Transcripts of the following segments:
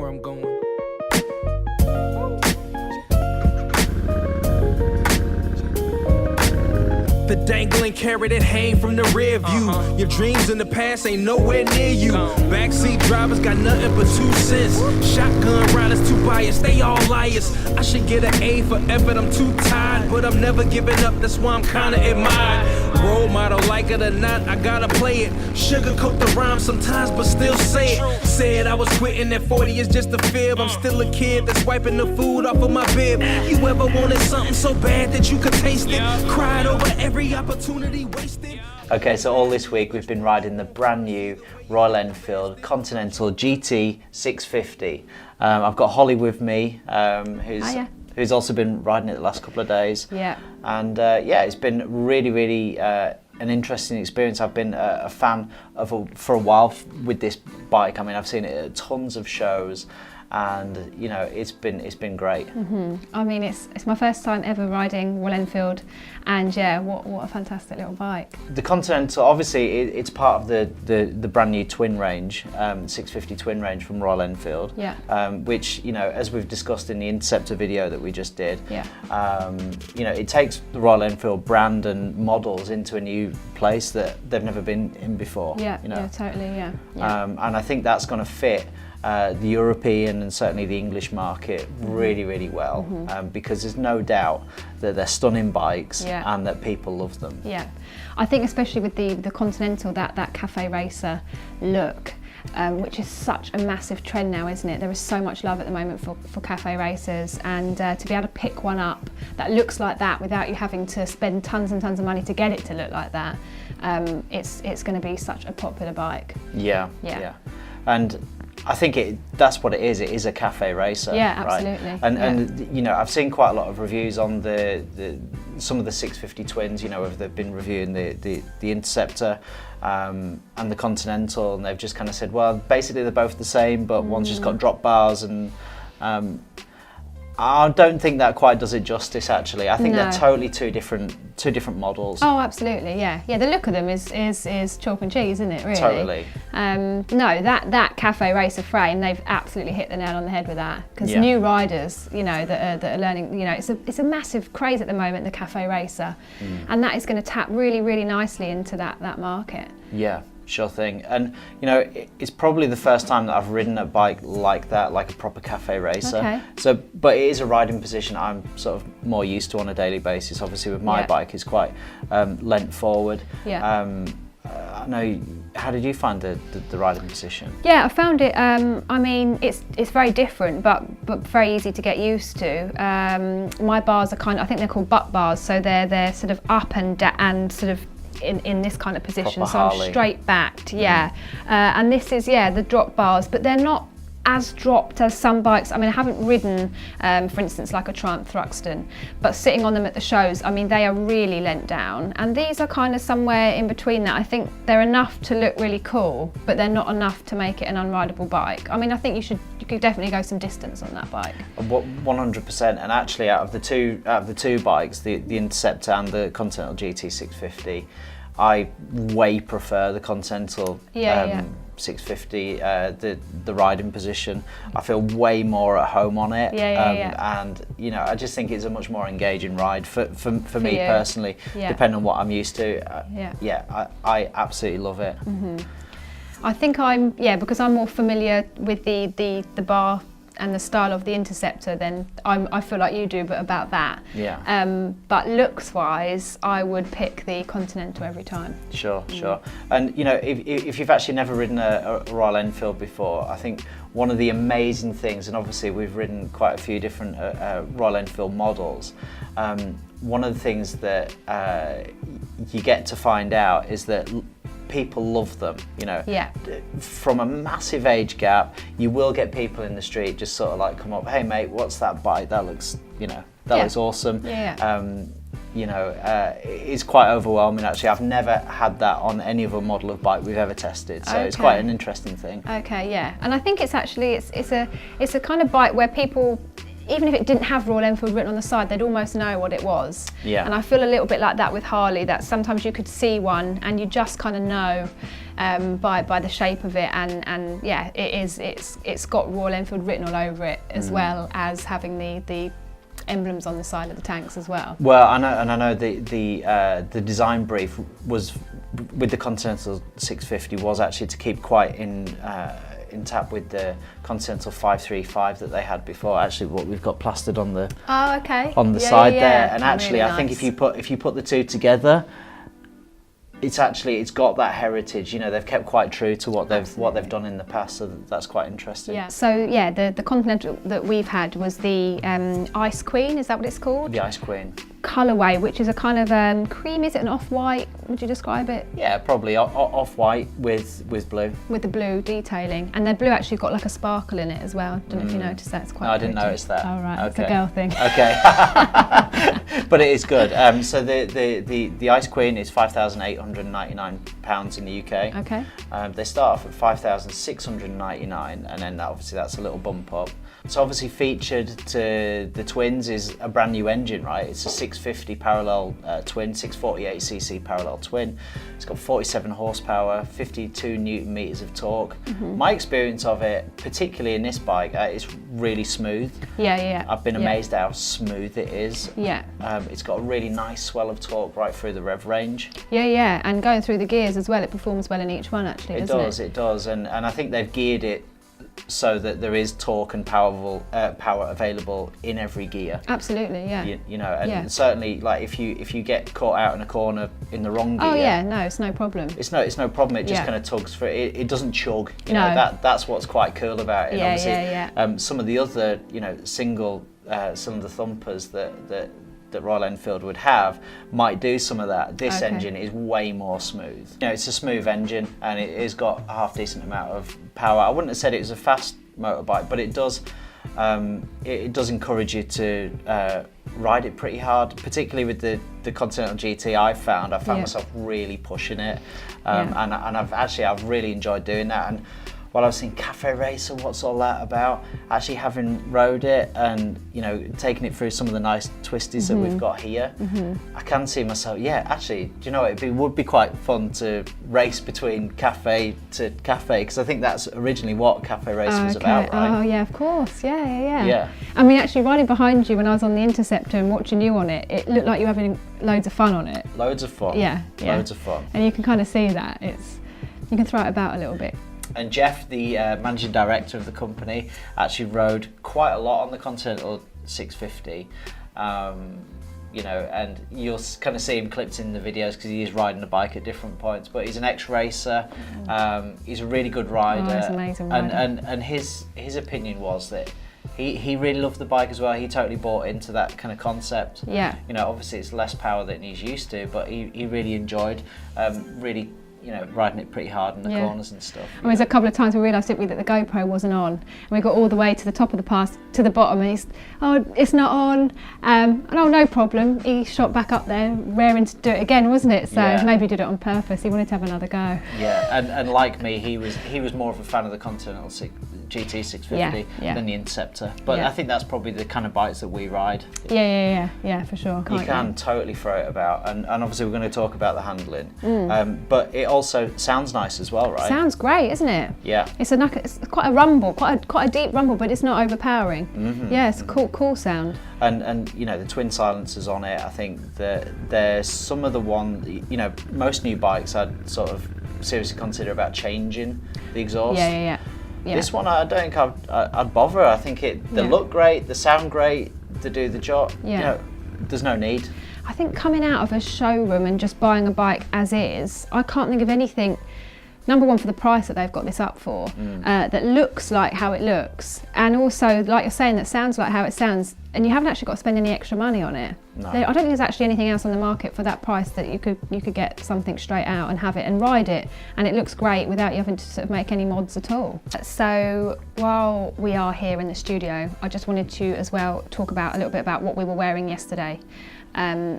where I'm going. The dangling carrot that hang from the rear view. Your dreams in the past ain't nowhere near you. Backseat drivers got nothing but 2 cents. Shotgun riders too biased, they all liars. I should get an A for effort, I'm too tired. But I'm never giving up, that's why I'm kinda admired. Role model, like it or not, I gotta play it. Sugarcoat the rhyme sometimes, but still say it. Said I was quitting at 40 is just a fib. I'm still a kid that's wiping the food off of my bib. You ever wanted something so bad that you could taste it? Cried over every opportunity wasted. Okay, so all this week we've been riding the brand new Royal Enfield Continental GT 650. I've got Holly with me, who's also been riding it the last couple of days. Yeah. And yeah, it's been really an interesting experience. I've been a fan of for a while with this bike. I mean, I've seen it at tons of shows, and you know, it's been great. I mean, it's my first time ever riding Royal Enfield, and yeah, what a fantastic little bike. The Continental, obviously, it's part of the brand new twin range, 650 twin range from Royal Enfield. Yeah. Which, you know, as we've discussed in the Interceptor video that we just did, yeah. You know, it takes the Royal Enfield brand and models into a new place that they've never been in before. Yeah, you know? yeah, totally, yeah. And I think that's going to fit the European and certainly the English market really well, because there's no doubt that they're stunning bikes, yeah. and that people love them. Yeah, I think especially with the Continental, that Café racer look, which is such a massive trend now, isn't it? There is so much love at the moment for Café racers, and to be able to pick one up that looks like that without you having to spend tons and tons of money to get it to look like that, it's going to be such a popular bike. Yeah. And I think that's what it is. It is a cafe racer. Yeah, absolutely. Right? And you know, I've seen quite a lot of reviews on some of the 650 twins. You know, whether they've been reviewing the Interceptor and the Continental, and they've just kind of said, well, basically they're both the same, but one's just got drop bars, and I don't think that quite does it justice. Actually, I think they're totally two different models. Oh, absolutely, yeah. The look of them is chalk and cheese, isn't it? Really. Totally. No, that Café racer frame, they've absolutely hit the nail on the head with that. Because new riders, you know, that are learning, you know, it's a massive craze at the moment, the Café racer, and that is going to tap really nicely into that market. Yeah. Sure thing. And you know, it's probably the first time that I've ridden a bike like that, like a proper cafe racer. Okay. So, but it is a riding position I'm sort of more used to on a daily basis. Obviously with my bike, it's quite leant forward. Yeah. I know, how did you find the riding position? Yeah, I found it, I mean, it's very different, but very easy to get used to. My bars are I think they're called butt bars, so they're sort of up and sort of in this kind of position, proper so Harley. I'm straight backed, and this is the drop bars, but they're not as dropped as some bikes. I mean, I haven't ridden, for instance, like a Triumph Thruxton, but sitting on them at the shows, I mean, they are really lent down, and these are kind of somewhere in between that. I think they're enough to look really cool, but they're not enough to make it an unrideable bike. I mean, I think you could definitely go some distance on that bike. 100%. And actually, out of the two bikes, the Interceptor and the Continental GT 650, I way prefer the Continental 650, the riding position. I feel way more at home on it. And you know, I just think it's a much more engaging ride for me personally, depending on what I'm used to. I absolutely love it. I think because I'm more familiar with the bar and the style of the Interceptor, then I feel like you do, but about that. But looks-wise, I would pick the Continental every time. Sure. And you know, if you've actually never ridden a Royal Enfield before, I think one of the amazing things, and obviously we've ridden quite a few different Royal Enfield models, one of the things that you get to find out is that people love them, you know. From a massive age gap, you will get people in the street just sort of like come up, hey mate, what's that bike? That looks, you know, that looks awesome. You know, it's quite overwhelming actually. I've never had that on any other model of bike we've ever tested, so it's quite an interesting thing. And I think it's actually it's a kind of bike where people, even if it didn't have Royal Enfield written on the side, they'd almost know what it was. Yeah. And I feel a little bit like that with Harley, that sometimes you could see one and you just kind of know by the shape of it, and yeah, it's got Royal Enfield written all over it, as well as having the emblems on the side of the tanks as well. Well, I know the design brief was with the Continental 650 was actually to keep quite in tap with the Continental 535 that they had before. Actually, what we've got plastered on the on the side there, and actually, really I think if you put the two together, it's got that heritage. You know, they've kept quite true to what they've done in the past, so that's quite interesting. Yeah. So yeah, the Continental that we've had was the Ice Queen. Is that what it's called? The Ice Queen. Colourway, which is a kind of cream. Is it an off-white? Would you describe it? Yeah, probably off-white with blue. With the blue detailing, and the blue actually got like a sparkle in it as well. Don't know if you noticed that. It's quite. No, I didn't notice that. Oh right, okay. It's a girl thing. Okay, but it is good. So the Ice Queen is £5,899 in the UK. Okay. They start off at £5,699, and then obviously that's a little bump up. So obviously featured to the twins is a brand new engine, right? It's a 650 parallel twin, 648cc parallel twin. It's got 47 horsepower, 52 newton meters of torque. My experience of it, particularly in this bike, is really smooth. Yeah. I've been amazed at how smooth it is. Yeah. It's got a really nice swell of torque right through the rev range. Yeah, and going through the gears as well, it performs well in each one actually, doesn't it? It does, and I think they've geared it so that there is torque and power available in every gear. Absolutely, yeah. You know, and certainly, like if you get caught out in a corner in the wrong gear. Oh yeah, no, it's no problem. It's no problem. It just kind of tugs for it. It doesn't chug. You know, that's what's quite cool about it. And obviously, some of the other single cylinder thumpers that Royal Enfield would have might do some of that. This engine is way more smooth. It's a smooth engine, and it has got a half decent amount of power. I wouldn't have said it was a fast motorbike, but it does encourage you to ride it pretty hard, particularly with the Continental GT. I found myself really pushing it, and I've really enjoyed doing that. And while I was thinking, Café Racer, what's all that about? Actually having rode it and taking it through some of the nice twisties that we've got here, I can see myself, actually, do you know what, it would be quite fun to race between Café to Café, because I think that's originally what Café Racer was about, right? Oh yeah, of course, yeah. I mean, actually riding behind you when I was on the Interceptor and watching you on it, it looked like you were having loads of fun on it. Loads of fun. Yeah. Loads of fun. And you can kind of see that, you can throw it about a little bit. And Jeff, the managing director of the company, actually rode quite a lot on the Continental 650. And you'll kind of see him clipped in the videos because he is riding the bike at different points. But he's an ex-racer. He's a really good rider. Oh, he's an amazing rider. And his opinion was that he really loved the bike as well. He totally bought into that kind of concept. Yeah. Obviously it's less power than he's used to, but he really enjoyed really riding it pretty hard in the corners and stuff. I mean, there's a couple of times we realised, didn't we, that the GoPro wasn't on, and we got all the way to the top of the pass, to the bottom, and it's not on, and no problem. He shot back up there, raring to do it again, wasn't it? So maybe he did it on purpose. He wanted to have another go. Yeah, and like me, he was more of a fan of the Continental GT 650 than the Interceptor. But I think that's probably the kind of bikes that we ride. Yeah, for sure. You can totally throw it about, and obviously we're going to talk about the handling, but it also sounds nice as well, right? Sounds great, isn't it? Yeah. It's quite a rumble, quite a deep rumble, but it's not overpowering. Yeah, it's a cool sound. And the twin silencers on it, I think that they're some of the most new bikes I'd sort of seriously consider about changing the exhaust. Yeah. This one, I don't think I'd bother. I think they look great, they sound great, they do the job. Yeah. There's no need. I think coming out of a showroom and just buying a bike as is, I can't think of anything, number one, for the price that they've got this up for, that looks like how it looks, and also, like you're saying, that sounds like how it sounds, and you haven't actually got to spend any extra money on it. No. I don't think there's actually anything else on the market for that price that you could get something straight out and have it and ride it, and it looks great without you having to sort of make any mods at all. So while we are here in the studio, I just wanted to as well talk about a little bit about what we were wearing yesterday.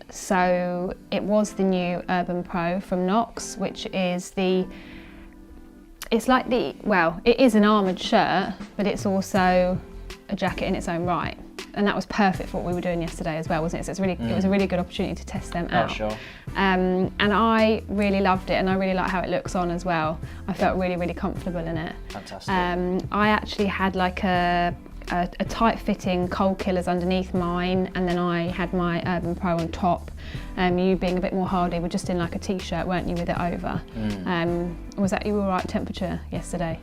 So it was the new Urban Pro from Knox, which is it is an armoured shirt, but it's also a jacket in its own right. and that was perfect for what we were doing yesterday as well, wasn't it? So it's really, it was a really good opportunity to test them out. Oh, sure. And I really loved it, and I really like how it looks on as well. I felt really, really comfortable in it. Fantastic. I actually had like a tight-fitting Cold Killers underneath mine, and then I had my Urban Pro on top. You being a bit more hardy, were just in like a t-shirt, weren't you, with it over? Was that you all right temperature yesterday?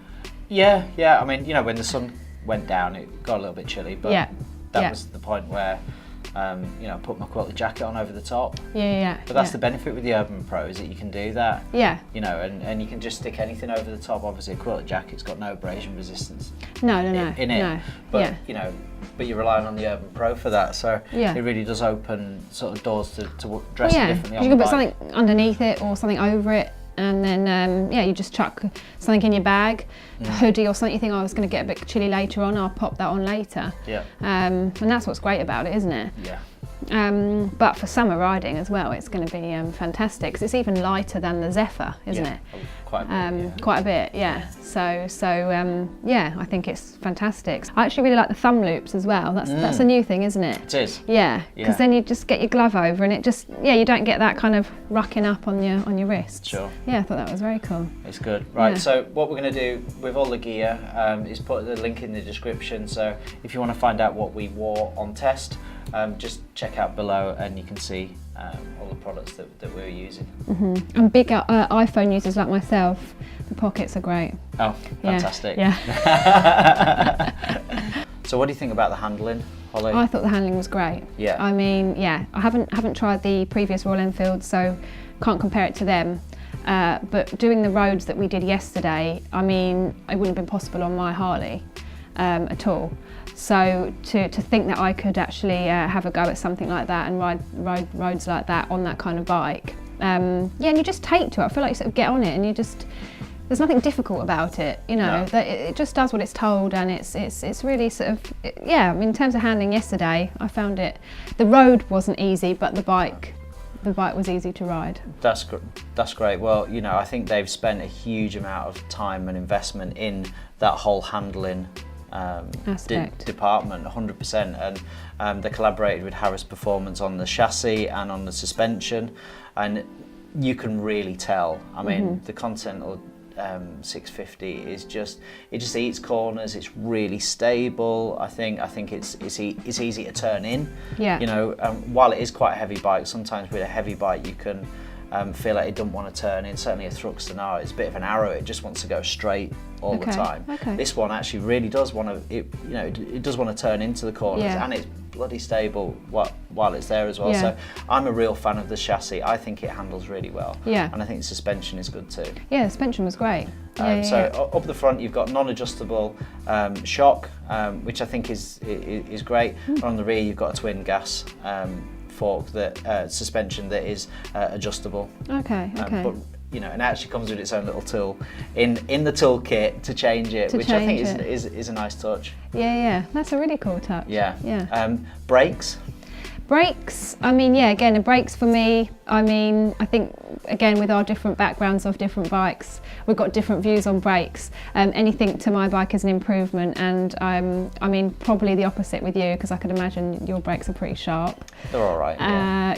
Yeah. I mean, you know, when the sun went down, it got a little bit chilly, but that was the point where, you know, I put my quilted jacket on over the top. Yeah. But that's the benefit with the Urban Pro, is that you can do that. Yeah. You know, and you can just stick anything over the top. Obviously, a quilted jacket's got no abrasion resistance. No. In it. No. But you know, but you're relying on the Urban Pro for that. So it really does open sort of doors to dress it differently. You can put something underneath it or something over it. And then, you just chuck something in your bag, a hoodie or something you think, I was going to get a bit chilly later on, I'll pop that on later. Yeah. And that's what's great about it, isn't it? Yeah. But for summer riding as well, it's going to be fantastic, because it's even lighter than the Zephyr, isn't it? Quite a bit, Quite a bit, yeah. So I think it's fantastic. I actually really like the thumb loops as well. That's a new thing, isn't it? It is. Yeah, because then you just get your glove over, and it just, you don't get that kind of rucking up on your wrists. Sure. Yeah, I thought that was very cool. It's good. Right, so what we're going to do with all the gear is put the link in the description. So if you want to find out what we wore on test, just check out below and you can see all the products that we were using. And big iPhone users like myself, the pockets are great. Oh, fantastic. Yeah. So what do you think about the handling, Holly? I thought the handling was great. Yeah. I mean, I haven't tried the previous Royal Enfield, so can't compare it to them. But doing the roads that we did yesterday, I mean, it wouldn't have been possible on my Harley at all. So to think that I could actually have a go at something like that and ride roads like that on that kind of bike, and you just take to it. I feel like you sort of get on it and you just, there's nothing difficult about it, you know. No. That it just does what it's told, and it's really sort of, I mean, in terms of handling yesterday, I found it, the road wasn't easy, but the bike was easy to ride. That's great. Well, you know, I think they've spent a huge amount of time and investment in that whole handling department, 100%, and they collaborated with Harris Performance on the chassis and on the suspension, and you can really tell. I mean, the Continental 650 is just eats corners. It's really stable. I think it's easy to turn in. Yeah. You know, while it is quite a heavy bike, sometimes with a heavy bike you can feel like it doesn't want to turn in. Certainly a Thruxton now, it's a bit of an arrow. It just wants to go straight all the time. Okay. This one actually really does want to. It does want to turn into the corners, and it's bloody stable while it's there as well. Yeah. So I'm a real fan of the chassis. I think it handles really well. Yeah. And I think the suspension is good too. Yeah, the suspension was great. Up the front you've got non-adjustable shock, which I think is great. And on the rear you've got a twin gas fork suspension that is adjustable. Okay. But you know, and it actually comes with its own little tool in the toolkit to change it, which I think is a nice touch. Yeah, that's a really cool touch. Yeah. Brakes. Brakes, I mean, again, the brakes for me, I mean, I think, again, with our different backgrounds of different bikes, we've got different views on brakes. Anything to my bike is an improvement, and I mean, probably the opposite with you, because I could imagine your brakes are pretty sharp. They're all right. I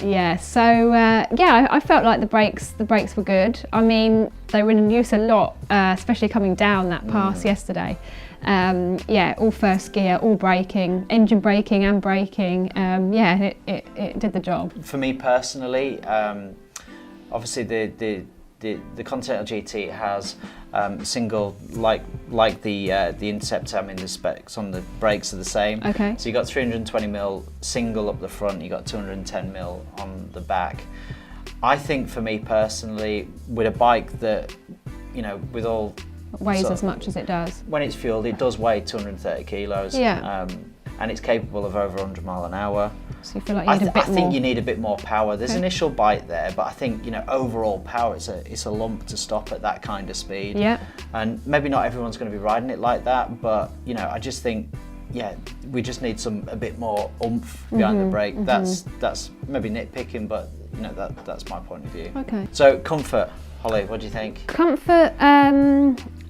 felt like the brakes were good. I mean, they were in use a lot, especially coming down that pass yesterday. All first gear, all braking, engine braking and braking. It did the job. For me personally, obviously the Continental GT has single, like the Interceptor. I mean, the specs on the brakes are the same. Okay. So you got 320mm single up the front. You got 210mm on the back. I think for me personally, with a bike that, you know, with all weighs as much as it does. When it's fueled, it does weigh 230 kilos. Yeah. And it's capable of over 100 mile an hour. So you feel like you need a bit more. I think you need a bit more power. There's initial bite there, but I think, you know, overall power, it's a lump to stop at that kind of speed. Yeah. And maybe not everyone's going to be riding it like that, but, you know, I just think, we just need a bit more oomph behind the brake. That's maybe nitpicking, but, you know, that's my point of view. Okay. So comfort, Holly, what do you think? Comfort,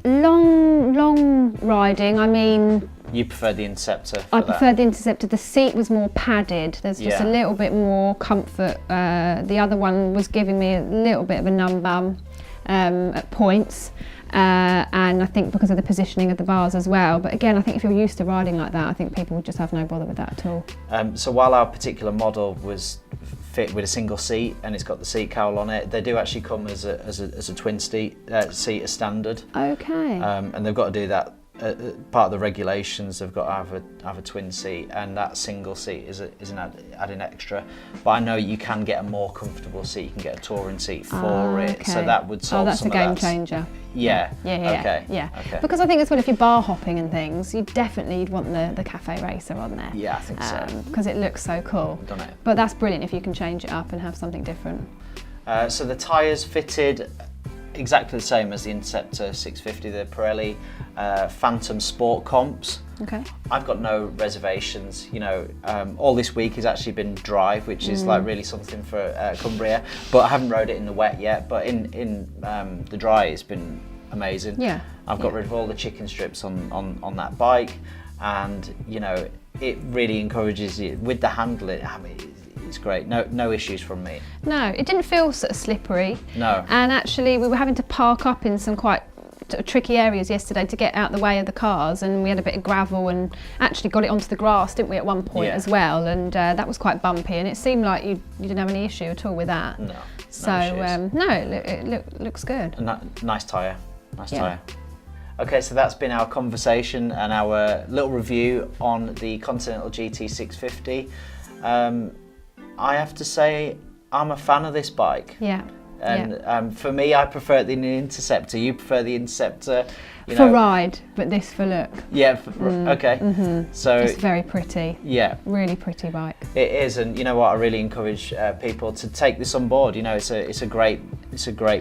long riding. I mean, You prefer the Interceptor? I preferred the Interceptor. The seat was more padded. There's just a little bit more comfort. The other one was giving me a little bit of a numb bum at points. And I think because of the positioning of the bars as well. But again, I think if you're used to riding like that, I think people would just have no bother with that at all. So while our particular model was fit with a single seat and it's got the seat cowl on it, they do actually come as a twin seat as standard. Okay. And they've got to do that. Part of the regulations, they've got to have a twin seat, and that single seat is an adding extra. But I know you can get a more comfortable seat. You can get a touring seat for it, so that would solve that's some a game of that. changer. Yeah. Okay. Okay. Because I think as well, if you're bar hopping and things, you'd want the Café Racer on there. Yeah, I think so. Because it looks so cool. Done it. But that's brilliant if you can change it up and have something different. So the tyres fitted exactly the same as the Interceptor 650, the Pirelli Phantom Sport comps. Okay. I've got no reservations. You know, all this week has actually been dry, which is like really something for Cumbria. But I haven't rode it in the wet yet. But in the dry, it's been amazing. Yeah. I've got rid of all the chicken strips on that bike, and you know, it really encourages you with the handling. I mean, it's great. No issues from me. No, it didn't feel sort of slippery. No. And actually, we were having to park up in some quite tricky areas yesterday to get out the way of the cars, and we had a bit of gravel and actually got it onto the grass, didn't we, at one point as well, and that was quite bumpy, and it seemed like you didn't have any issue at all with that. No. So it looks good. A nice tyre. Nice tyre. Okay, so that's been our conversation and our little review on the Continental GT 650. I have to say, I'm a fan of this bike. Yeah. And for me, I prefer the Interceptor. You prefer the Interceptor. For ride, but this for look. Yeah, okay. Mm-hmm. So it's very pretty. Yeah. Really pretty bike. It is, and you know what? I really encourage people to take this on board. You know, it's a great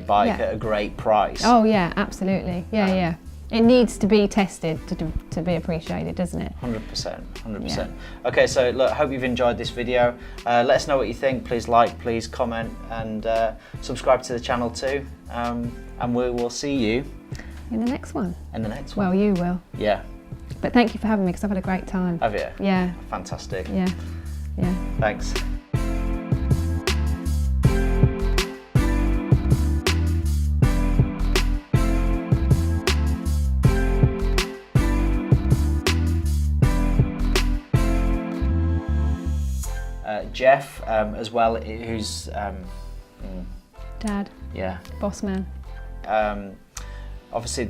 bike at a great price. Oh yeah, absolutely. Yeah. It needs to be tested to be appreciated, doesn't it? 100%. Yeah. Okay, so look, hope you've enjoyed this video. Let us know what you think. Please like, please comment, and subscribe to the channel too. And we will see you in the next one. Well, you will. Yeah. But thank you for having me, because I've had a great time. Have you? Yeah. Fantastic. Yeah. Thanks. Jeff, as well, who's Dad. Yeah. Boss man. Obviously,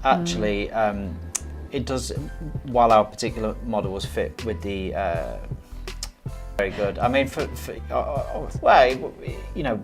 actually, it does. While our particular model was fit with the very good. I mean, well, you know.